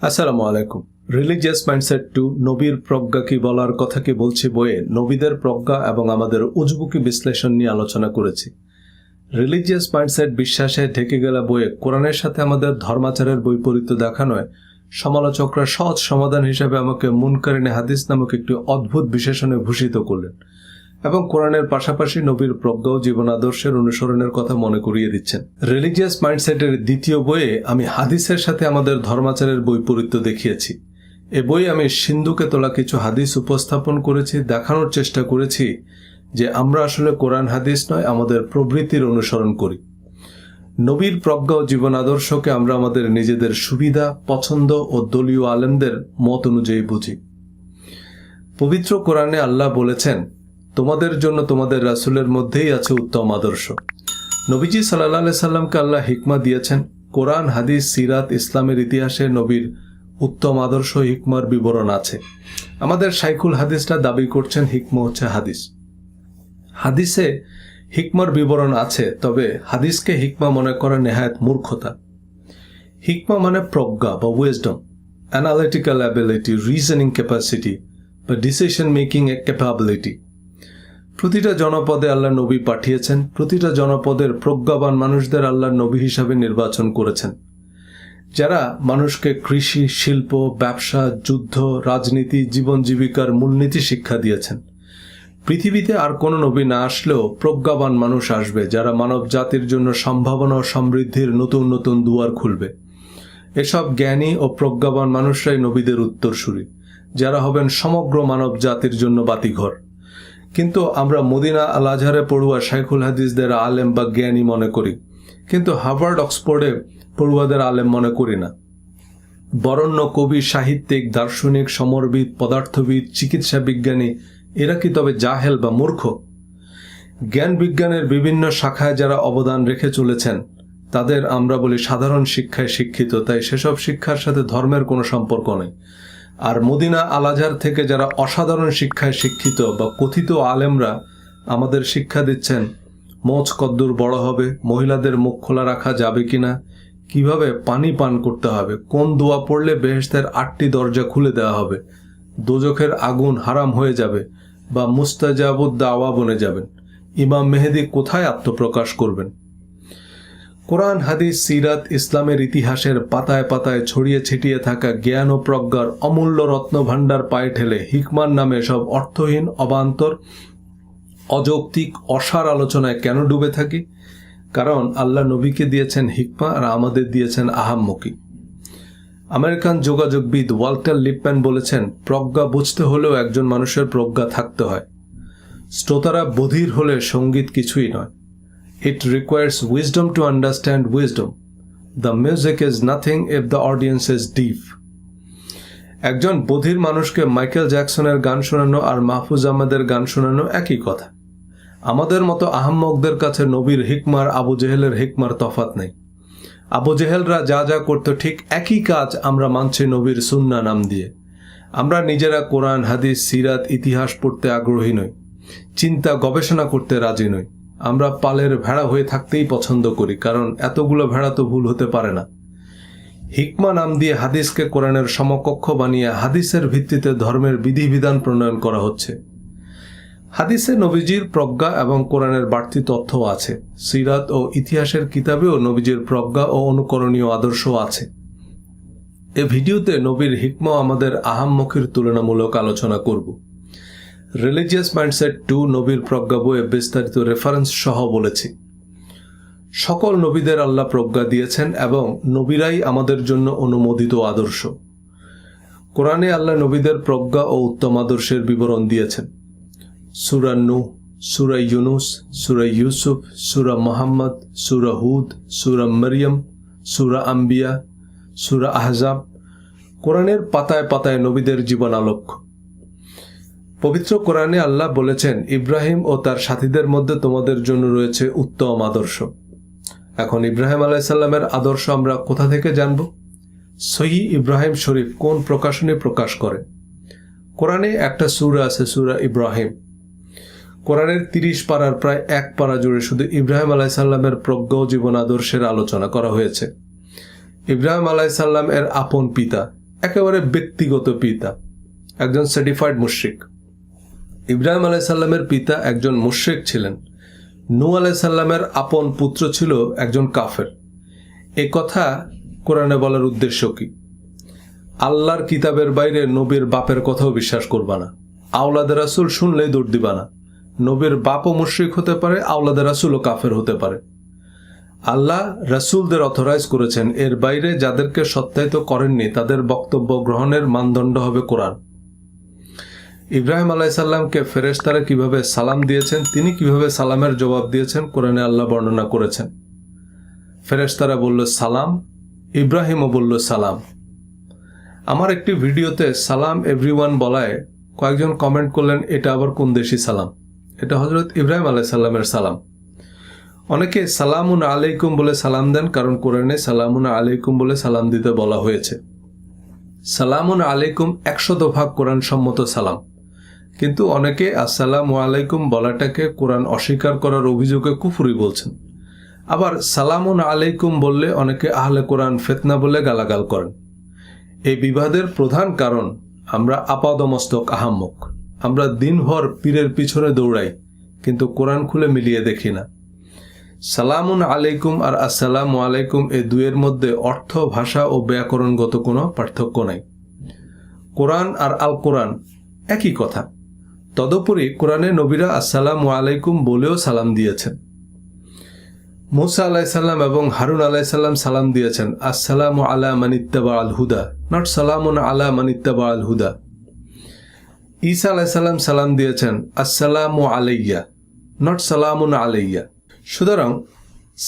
আসসালামু আলাইকুম। Religious mindset two নবীর প্রজ্ঞা কি বলার কথা কি বলছি বইয়ে নবীদের প্রজ্ঞা এবং আমাদের উজবুকি বিশ্লেষণ নিয়ে আলোচনা করেছি। রিলিজিয়াস মাইন্ডসেট বিশ্বাসে ঢেকে গেলা বইয়ে কোরআনের সাথে আমাদের ধর্মাচারের বৈপরীত্য দেখানোয় সমালোচকরা সহজ সমাধান হিসেবে আমাকে মুনকারিনে হাদিস নামক একটি অদ্ভুত বিশেষণে ভূষিত করলেন এবং কোরআনের পাশাপাশি নবীর প্রজ্ঞা ও জীবন আদর্শের অনুসরণের কথা মনে করিয়ে দিচ্ছেন। রিলিজিয়াস মাইন্ডসেটের দ্বিতীয় বইয়ে আমি হাদিসের সাথে আমাদের ধর্মাচারের বৈপরীত্য দেখিয়েছি। এ বই আমি সিন্ধুকে তোলা কিছু হাদিস উপস্থাপন করেছি, দেখানোর চেষ্টা করেছি যে আমরা আসলে কোরআন হাদিস নয়, আমাদের প্রবৃত্তির অনুসরণ করি। নবীর প্রজ্ঞা ও জীবন আদর্শকে আমরা আমাদের নিজেদের সুবিধা, পছন্দ ও দলীয় আলেমদের মত অনুযায়ী বুঝি। পবিত্র কোরআনে আল্লাহ বলেছেন, তোমাদের জন্য তোমাদের রাসূলের মধ্যেই আছে উত্তম আদর্শ। নবীজি সাল্লাল্লাহু আলাইহি সাল্লামকে আল্লাহ হিকমা দিয়েছেন। কোরআন, হাদিস, সিরাত, ইসলামের ইতিহাসে নবীর উত্তম আদর্শ হিকমার বিবরণ আছে। আমাদের শাইখুল হাদিসরা দাবি করছেন হিকমা হচ্ছে হাদিস। হাদিসে হিকমার বিবরণ আছে, তবে হাদিসকে হিকমা মনে করা নেহায়েত মূর্খতা। হিকমা মানে প্রজ্ঞা বা wisdom, analytical ability, reasoning capacity বা ডিসিশন মেকিং ক্যাপাবিলিটি। প্রতিটা জনপদে আল্লাহ নবী পাঠিয়েছেন, প্রতিটা জনপদের প্রজ্ঞাবান মানুষদের আল্লাহ নবী হিসাবে নির্বাচন করেছেন, যারা মানুষকে কৃষি, শিল্প, ব্যবসা, যুদ্ধ, রাজনীতি, জীবন জীবিকার মূলনীতি শিক্ষা দিয়েছেন। পৃথিবীতে আর কোনো নবী না আসলেও প্রজ্ঞাবান মানুষ আসবে, যারা মানব জাতির জন্য সম্ভাবনা ও সমৃদ্ধির নতুন নতুন দুয়ার খুলবে। এসব জ্ঞানী ও প্রজ্ঞাবান মানুষরাই নবীদের উত্তরসূরি, যারা হবেন সমগ্র মানব জাতির জন্য বাতিঘর। কিন্তু আমরা মদিনা আল আজহারে পড়ুয়া শাইখুল হাদিসদের আলেম বা জ্ঞানী মনে করি, কিন্তু হার্ভার্ড, অক্সফোর্ডে পড়ুয়াদের আলেম মনে করি না। বরেণ্য কবি, সাহিত্যিক, দার্শনিক, সমরবিদ, পদার্থবিদ, চিকিৎসা বিজ্ঞানী এরা কি তবে জাহেল বা মূর্খ? জ্ঞান বিজ্ঞানের বিভিন্ন শাখায় যারা অবদান রেখে চলেছেন তাদের আমরা বলি সাধারণ শিক্ষায় শিক্ষিত, তাই সেসব শিক্ষার সাথে ধর্মের কোনো সম্পর্ক নেই। আর মদিনা আল আজহার থেকে যারা অসাধারণ শিক্ষায় শিক্ষিত বা কথিত আলেমরা আমাদের শিক্ষা দিচ্ছেন মোচ কদ্দুর বড় হবে, মহিলাদের মুখ খোলা রাখা যাবে কিনা, কিভাবে পানি পান করতে হবে, কোন দোয়া পড়লে বেহেশতের 8টি দরজা খুলে দেওয়া হবে, দোজখের আগুন হারাম হয়ে যাবে বা মুস্তাজাবুদ দাওয়া বনে যাবেন, ইমাম মেহেদী কোথায় আত্মপ্রকাশ করবেন। কোরআন, হাদিস, সিরাত, ইসলামের ইতিহাসের পাতায় পাতায় ছড়িয়ে ছিটিয়ে থাকা জ্ঞান ও প্রজ্ঞার অমূল্য রত্নভাণ্ডার পায়ে ঠেলে হিকমার নামে সব অর্থহীন, অবান্তর, অযৌক্তিক, অসার আলোচনায় কেন ডুবে থাকি? কারণ আল্লাহ নবীকে দিয়েছেন হিকমা আর আমাদের দিয়েছেন আহাম্মকি। আমেরিকান যোগাযোগবিদ ওয়াল্টার লিপম্যান বলেছেন, প্রজ্ঞা বুঝতে হলেও একজন মানুষের প্রজ্ঞা থাকতে হয়। শ্রোতারা বধির হলে সঙ্গীত কিছুই নয়। It requires wisdom to understand wisdom. The music is nothing if the audience is deaf. একজন বধির মানুষকে মাইকেল জ্যাকসনের গান শোনানো আর মাহফুজ আহমেদের গান শোনানো একই কথা। আমাদের মতো আহাম্মকদের কাছে নবীর হিকমার আবু জেহেলের হিকমার তফাৎ নেই। আবু জেহেলরা যা যা করত ঠিক একই কাজ আমরা মানছি নবীর সুন্নাহ নাম দিয়ে। আমরা নিজেরা কোরআন, হাদিস, সিরাত, ইতিহাস পড়তে আগ্রহী নই, চিন্তা গবেষণা করতে রাজি নই। আমরা পালের ভেড়া হয়ে থাকতেই পছন্দ করি, কারণ এতগুলো ভেড়া তো ভুল হতে পারে না। হিকমা নাম দিয়ে হাদিসকে কোরআনের সমকক্ষ বানিয়ে হাদিসের ভিত্তিতে ধর্মের বিধিবিধান প্রণয়ন করা হচ্ছে। হাদিসে নবীজির প্রজ্ঞা এবং কোরআনের বাড়তি তথ্য আছে। সিরাত ও ইতিহাসের কিতাবেও নবীজির প্রজ্ঞা ও অনুকরণীয় আদর্শ আছে। এ ভিডিওতে নবীর হিকমা আমাদের আহাম্মকির তুলনামূলক আলোচনা করব। রিলিজিয়াস মাইন্ডসেট টু নবীর প্রজ্ঞা বইয়ে বিস্তারিত রেফারেন্স সহ বলেছি, সকল নবীদের আল্লাহ প্রজ্ঞা দিয়েছেন এবং নবীরাই আমাদের জন্য অনুমোদিত আদর্শ। কোরআনে আল্লাহ নবীদের প্রজ্ঞা ও উত্তম আদর্শের বিবরণ দিয়েছেন। সূরা নূহ, সূরা ইউনুস, সূরা ইউসুফ, সূরা মুহাম্মদ, সূরা হুদ, সূরা মরিয়ম, সূরা আম্বিয়া, সূরা আহজাব। কোরআনের পাতায় পাতায় নবীদের জীবন আলোক্য। পবিত্র কোরআনে আল্লাহ বলেছেন, ইব্রাহিম ও তার সাথীদের মধ্যে তোমাদের জন্য রয়েছে উত্তম আদর্শ। এখন ইব্রাহিম আলাইহিস সালামের আদর্শ আমরা কোথা থেকে জানব? সহিহ ইব্রাহিম শরীফ কোন প্রকাশনী প্রকাশ করে? কোরআনে একটা সূরা আছে, সূরা ইব্রাহিম। কোরআনের 30 পারার প্রায় 1 পারা জুড়ে শুধু ইব্রাহিম আলাইহিস সালামের প্রজ্ঞা ও জীবন আদর্শের আলোচনা করা হয়েছে। ইব্রাহিম আলাইহিস সালাম এর আপন পিতা একেবারে ব্যক্তিগত পিতা, একজন সার্টিফাইড মুশরিক। ইব্রাহিম আলাইসাল্লামের পিতা একজন মুশরিক ছিলেন। নূহ আলাইসাল্লামের আপন পুত্র ছিল একজন কাফের। এ কথা কোরআনে বলার উদ্দেশ্য কি? আল্লাহর কিতাবের বাইরে নবীর বাপের কথাও বিশ্বাস করবা না। আওলাদে রাসূল শুনলেই দৌড় দিবা না। নবীর বাপও মুশরিক হতে পারে, আওলাদে রাসূলও কাফের হতে পারে। আল্লাহ রাসূলদের অথরাইজ করেছেন, এর বাইরে যাদেরকে সত্যায়িত করেননি তাদের বক্তব্য গ্রহণের মানদণ্ড হবে কোরআন। ইব্রাহিম আলাইসাল্লামকে ফেরেশতারা কিভাবে সালাম দিয়েছেন, তিনি কিভাবে সালামের জবাব দিয়েছেন কোরআনে আল্লাহ বর্ণনা করেছেন। ফেরেশতারা বলল সালাম, ইব্রাহিমও বলল সালাম। আমার একটি ভিডিওতে সালাম এভরিওয়ান বলায় কয়েকজন কমেন্ট করলেন, এটা আবার কোন দেশি সালাম? এটা হযরত ইব্রাহিম আলাইসাল্লামের সালাম। অনেকে সালামুন আলাইকুম বলে সালাম দেন, কারণ কোরআনে সালামুন আলাইকুম বলে সালাম দিতে বলা হয়েছে। সালামুন আলাইকুম 100% কোরআন সম্মত সালাম, কিন্তু অনেকে আসসালামু আলাইকুম বলাটাকে কোরআন অস্বীকার করার অভিযোগে কুফরি বলছেন। আবার সালামুন আলাইকুম বললে অনেকে আহলে কোরআন ফিতনা বলে গালাগাল করেন। এই বিবাদের প্রধান কারণ আমরা আপাদমস্তক আহাম্মক। আমরা দিনভর পীরের পিছনে দৌড়াই, কিন্তু কোরআন খুলে মিলিয়ে দেখি না। সালামুন আলাইকুম আর আসসালামু আলাইকুম এই দুয়ের মধ্যে অর্থ, ভাষা ও ব্যাকরণগত কোনো পার্থক্য নাই। কোরআন আর আল কোরআন একই কথা। তদুপরি কোরআনে নবীরা আসসালামু আলাইকুম বলেও সালাম দিয়েছেন। মুসা আলাইসাল্লাম এবং হারুন আলাইসাল্লাম সালাম দিয়েছেন আসসালামু আলা মানিত্তাবা আল হুদা, নট সালামুন আলা মানিত্তাবা আল হুদা। ঈসা আলাইসাল্লাম সালাম দিয়েছেন আসসালামু আলাইয়া, নট সালামুন আলাইয়া। সুতরাং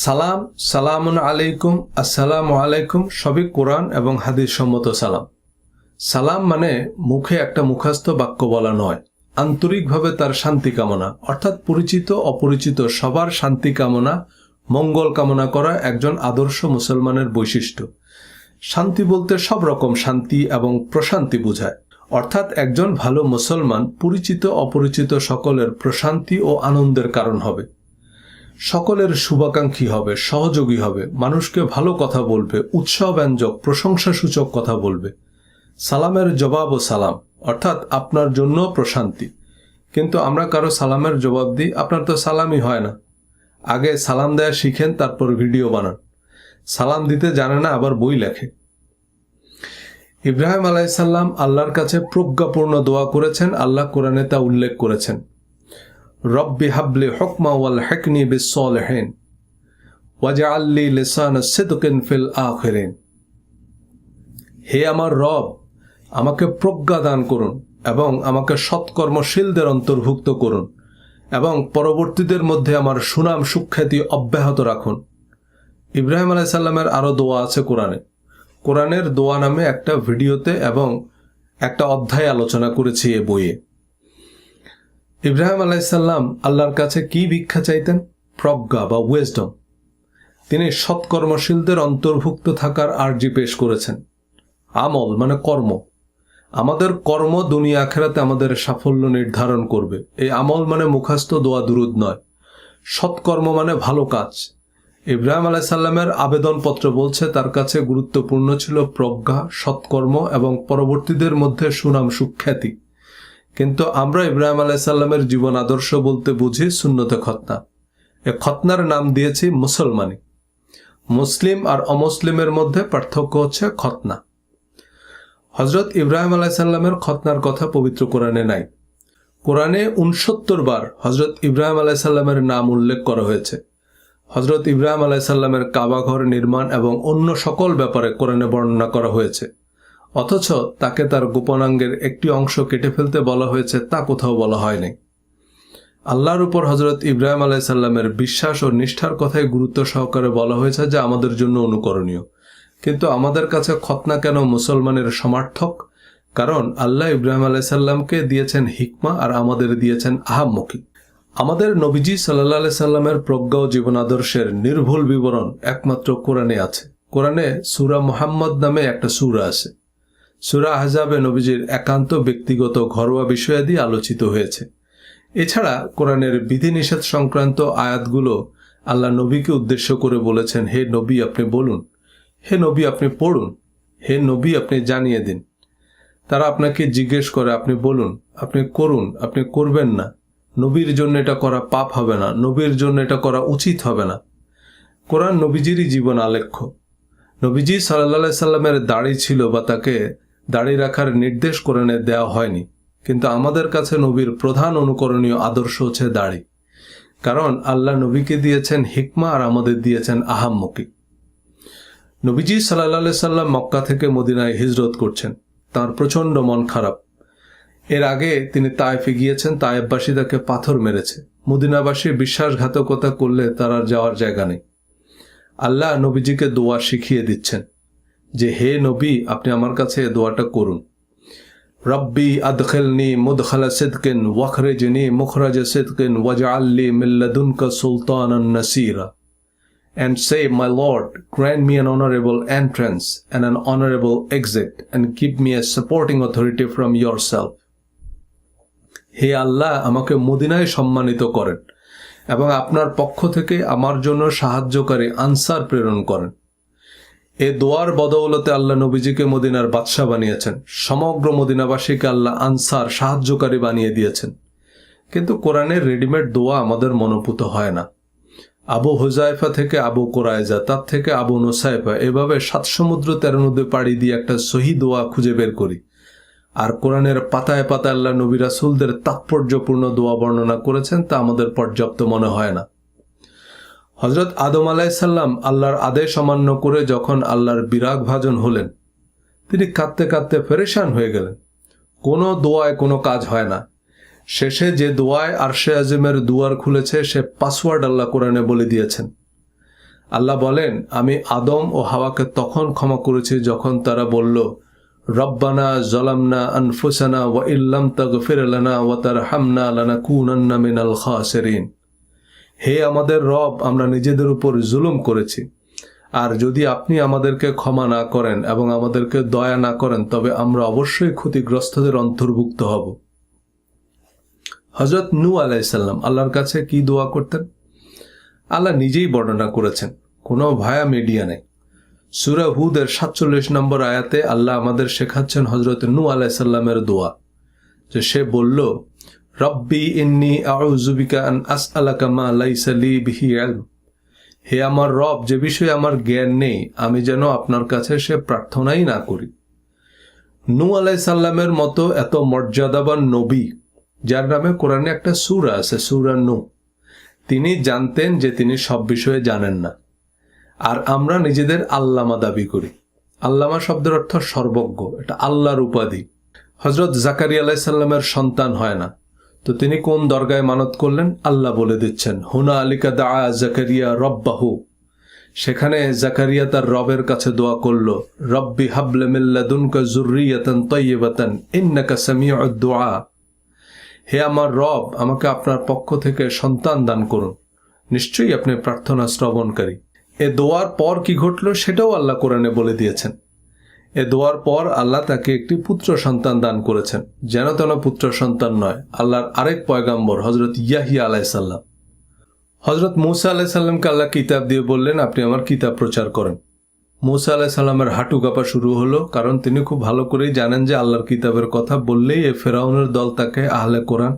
সালাম, সালামুন আলাইকুম, আসসালামু আলাইকুম সবই কোরআন এবং হাদিস সম্মত সালাম। সালাম মানে মুখে একটা মুখস্থ বাক্য বলা নয়, আন্তরিকভাবে তার শান্তি কামনা, অর্থাৎ পরিচিত অপরিচিত সবার শান্তি কামনা, মঙ্গল কামনা করা একজন আদর্শ মুসলমানের বৈশিষ্ট্য। শান্তি বলতে সব রকম শান্তি এবং প্রশান্তি বোঝায়, অর্থাৎ একজন ভালো মুসলমান পরিচিত অপরিচিত সকলের প্রশান্তি ও আনন্দের কারণ হবে, সকলের শুভাকাঙ্ক্ষী হবে, সহযোগী হবে, মানুষকে ভালো কথা বলবে, উৎসাহব্যঞ্জক প্রশংসাসূচক কথা বলবে। সালামের জবাবও সালাম, অর্থাৎ আপনার জন্য প্রশান্তি। কিন্তু আমরা কারো সালামের জবাব দিই, আপনার তো সালামই হয় না। আগে সালাম দেয়া শিখেন, তারপর ভিডিও বানান। সালাম দিতে জানে না, আবার বই লেখে। ইব্রাহিম আলাইসাল্লাম আল্লাহর কাছে প্রজ্ঞাপূর্ণ দোয়া করেছেন, আল্লাহ কোরআনে তা উল্লেখ করেছেন। রব্বি হাবলি হুকমা ওয়াল হিকনি বিস-সালিহিন ওয়াজআললি লিসানা সিদকিন ফিল আখিরিন। হে আমার রব, আমাকে প্রজ্ঞা দান করুন এবং আমাকে সৎকর্মশীলদের অন্তর্ভুক্ত করুন এবং পরবর্তীদের মধ্যে আমার সুনাম সুখ্যাতি অব্যাহত রাখুন। ইব্রাহিম আলাইসাল্লামের আরও দোয়া আছে কোরআনে। কোরআনের দোয়া নামে একটা ভিডিওতে এবং একটা অধ্যায় আলোচনা করেছি এ বইয়ে। ইব্রাহিম আলাইসাল্লাম আল্লাহর কাছে কি ভিক্ষা চাইতেন? প্রজ্ঞা বা উইজডম। তিনি সৎকর্মশীলদের অন্তর্ভুক্ত থাকার আর্জি পেশ করেছেন। আমল মানে কর্ম। আমাদের কর্ম দুনিয়া আখিরাতে আমাদের সাফল্য নির্ধারণ করবে। এই আমল মানে মুখস্থ দোয়া দুরুদ নয়। সৎকর্ম মানে ভালো কাজ। ইব্রাহিম আলাইসাল্লামের আবেদনপত্র বলছে তার কাছে গুরুত্বপূর্ণ ছিল প্রজ্ঞা, সৎকর্ম এবং পরবর্তীদের মধ্যে সুনাম সুখ্যাতি। কিন্তু আমরা ইব্রাহিম আলাইসাল্লামের জীবন আদর্শ বলতে বুঝি সুন্নতে খতনা। এ খতনার নাম দিয়েছি মুসলমানি। মুসলিম আর অমুসলিমের মধ্যে পার্থক্য হচ্ছে খতনা। হযরত ইব্রাহিম আলাইসাল্লামের খতনার কথা পবিত্র কোরআনে নাই। কোরআনে 69 বার হযরত ইব্রাহিম আলাইসাল্লামের নাম উল্লেখ করা হয়েছে। হযরত ইব্রাহিম আলাইসাল্লামের কাবাঘর নির্মাণ এবং অন্য সকল ব্যাপারে কোরআনে বর্ণনা করা হয়েছে, অথচ তাকে তার গোপনাঙ্গের একটি অংশ কেটে ফেলতে বলা হয়েছে, তা কোথাও বলা হয়নি। আল্লাহর উপর হযরত ইব্রাহিম আলাইসাল্লামের বিশ্বাস ও নিষ্ঠার কথায় গুরুত্ব সহকারে বলা হয়েছে, যা আমাদের জন্য অনুকরণীয়। কিন্তু আমাদের কাছে খতনা কেন মুসলমানের সমার্থক? কারণ আল্লাহ ইব্রাহিম আলাইসাল্লামকে দিয়েছেন হিকমা আর আমাদের দিয়েছেন আহাম্মকি। আমাদের নবীজি সাল্লাল্লাহু আলাইহি সাল্লামের প্রজ্ঞা ও জীবন আদর্শের নির্ভুল বিবরণ একমাত্র কোরআনে আছে। কোরআনে সূরা মুহাম্মদ নামে একটা সূরা আছে। সূরা আহজাবে নবীজির একান্ত ব্যক্তিগত ঘরোয়া বিষয়াদি আলোচিত হয়েছে। এছাড়া কোরআনের বিধিনিষেধ সংক্রান্ত আয়াতগুলো আল্লাহ নবীকে উদ্দেশ্য করে বলেছেন, হে নবী আপনি বলুন, হে নবী আপনি পড়ুন, হে নবী, আপনি জানিয়ে দিন। তারা আপনাকে জিজ্ঞেস করে, আপনি বলুন, আপনি করুন, আপনি করবেন না, নবীর জন্য এটা করা পাপ হবে না, নবীর জন্য এটা করা উচিত হবে না। কোরআন নবীজিরই জীবন আলেখ্য। নবীজি সাল্লাল্লাহু সাল্লামের দাড়ি ছিল বা তাকে দাড়ি রাখার নির্দেশ কোরআনে দেওয়া হয়নি, কিন্তু আমাদের কাছে নবীর প্রধান অনুকরণীয় আদর্শ হচ্ছে দাড়ি। কারণ আল্লাহ নবীকে দিয়েছেন হিকমা আর আমাদের দিয়েছেন আহাম্মকি। নবীজি সাল্লাল্লাহু সাল্লাম মক্কা থেকে মদিনায় হিজরত করছেন। তার প্রচণ্ড মন খারাপ। এর আগে তিনি তায়েফে গিয়েছেন, তায়েফবাসী তাকে পাথর মেরেছে। মদিনাবাসী বিশ্বাসঘাতকতা করলে তার আর যাওয়ার জায়গা নেই। আল্লাহ নবীজিকে দোয়া শিখিয়ে দিচ্ছেন যে, হে নবী, আপনি আমার কাছে দোয়াটা করুন। রব্বি আদখিলনি মুদখালা সিদকিন ওয়াখরিজনি মুখরাজা সিদকিন ওয়াজআলনি মিন লাদুনকা সুলতানান নাসীরা। And say, my Lord, grant me an honorable entrance and an honorable exit, and give me a supporting authority from yourself. হে আল্লাহ, আমাকে মদিনায় সম্মানিত করেন এবং আপনার পক্ষ থেকে আমার জন্য সাহায্যকারী আনসার প্রেরণ করেন। এ দোয়ার বদৌলতে আল্লাহ নবীজিকে মদিনার বাদশাহ বানিয়েছেন। সমগ্র মদিনাবাসীকে আল্লাহ আনসার, সাহায্যকারী বানিয়ে দিয়েছেন। কিন্তু কোরআনের রেডিমেড দোয়া আমাদের মনোপুত হয় না। আবু হুজাইফা থেকে আবু কুরাইজা, তার থেকে আবু নুসাইফা, এভাবে 7 সমুদ্র 13 নদী পাড়ি দিয়ে একটা সহি দোয়া খুঁজে বের করি। আর কোরআনের পাতায় পাতায় আল্লাহ নবী রাসূলদের তাৎপর্যপূর্ণ দোয়া বর্ণনা করেছেন, তা আমাদের পর্যাপ্ত মনে হয় না। হযরত আদম আলাইহিস সালাম আল্লাহর আদেশ অমান্য করে যখন আল্লাহর বিরাগ ভাজন হলেন, তিনি কাঁদতে কাঁদতে পেরেশান হয়ে গেলেন। কোনো দোয়ায় কোনো কাজ হয় না। শেষে যে দোয়ায় আরশে আজিমের দুয়ার খুলেছে, সে পাসওয়ার্ড আল্লাহ কোরআনে বলে দিয়েছেন। আল্লাহ বলেন, আমি আদম ও হাওয়াকে তখন ক্ষমা করেছি যখন তারা বলল, রব্বানা যালামনা আনফুসানা ওয়া ইল্লাম তাগফির লানা ওয়া তারহামনা লানাকুনান্না মিনাল খাসিরিন। হে আমাদের রব, আমরা নিজেদের উপর জুলুম করেছি, আর যদি আপনি আমাদেরকে ক্ষমা না করেন এবং আমাদেরকে দয়া না করেন, তবে আমরা অবশ্যই ক্ষতিগ্রস্তদের অন্তর্ভুক্ত হব। হযরত নূহ আলাইহিস সালাম আল্লাহর কাছে কি দোয়া করতেন? আল্লাহ নিজেই বর্ণনা করেছেন, কোনো ভায়া মিডিয়া নেই। সূরা হুদের 47 নম্বর আয়াতে আল্লাহ আমাদের শেখাচ্ছেন হযরত নূহ আলাইহিস সালামের দোয়া, যে সে বলল, রব্বি ইন্নী আউযু বিকা আন আসআলাকা মা লাইসা লি বিহি ইলম। হে আমার রব, যে বিষয়ে আমার জ্ঞান নেই, আমি যেন আপনার কাছে সে প্রার্থনাই না করি। নূহ আলাইহিস সালামের মতো এত মর্যাদাবান নবী, যার নামে কোরআনে একটা সূরা আছে, সূরা নূহ, তিনি জানতেন যে তিনি সব বিষয়ে জানেন না। আর আমরা নিজেদের আল্লামা দাবি করি। আল্লামা শব্দের অর্থ সর্বজ্ঞ, এটা আল্লাহর উপাধি। হযরত জাকারিয়া আলাইহিস সালামের সন্তান হয় না, তো তিনি কোন দরগায় মানত করলেন? আল্লাহ বলে দিচ্ছেন, হুনালিকা দাআ জাকারিয়া রব্বাহু। সেখানে জাকারিয়া তার রবের কাছে দোয়া করল, রব্বি হাবলি মিন লাদুনকা যুররিয়াতান তাইয়্যিবাতান ইন্নাকা সামিউদ দুআ। হে আমার রব, আমাকে আপনার পক্ষ থেকে সন্তান দান করুন, নিশ্চয়ই আপনি প্রার্থনা শ্রবণকারী। এ দোয়ার পর কি ঘটল সেটাও আল্লাহ কোরআনে বলে দিয়েছেন। এ দোয়ার পর আল্লাহ তাকে একটি পুত্র সন্তান দান করেছেন, যেন তেন পুত্র সন্তান নয়, আল্লাহর আরেক পয়গাম্বর হযরত ইয়াহিয়া আলাইহিস সালাম। হযরত মূসা আলাইহিস সালামকে আল্লাহ কিতাব দিয়ে বললেন, আপনি আমার কিতাব প্রচার করেন। মূসা আলাইহিস সালামের হাঁটু কাঁপা শুরু হলো, কারণ তিনি খুব ভালো করেই জানেন যে আল্লাহর কিতাবের কথা বললেই এ ফেরাউনের দল তাকে আহলে কোরআন,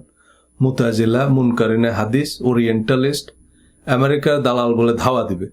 মুতাজিলা, মুনকারিনে হাদিস, ওরিয়েন্টালিস্ট, আমেরিকার দালাল বলে ধাওয়া দিবে।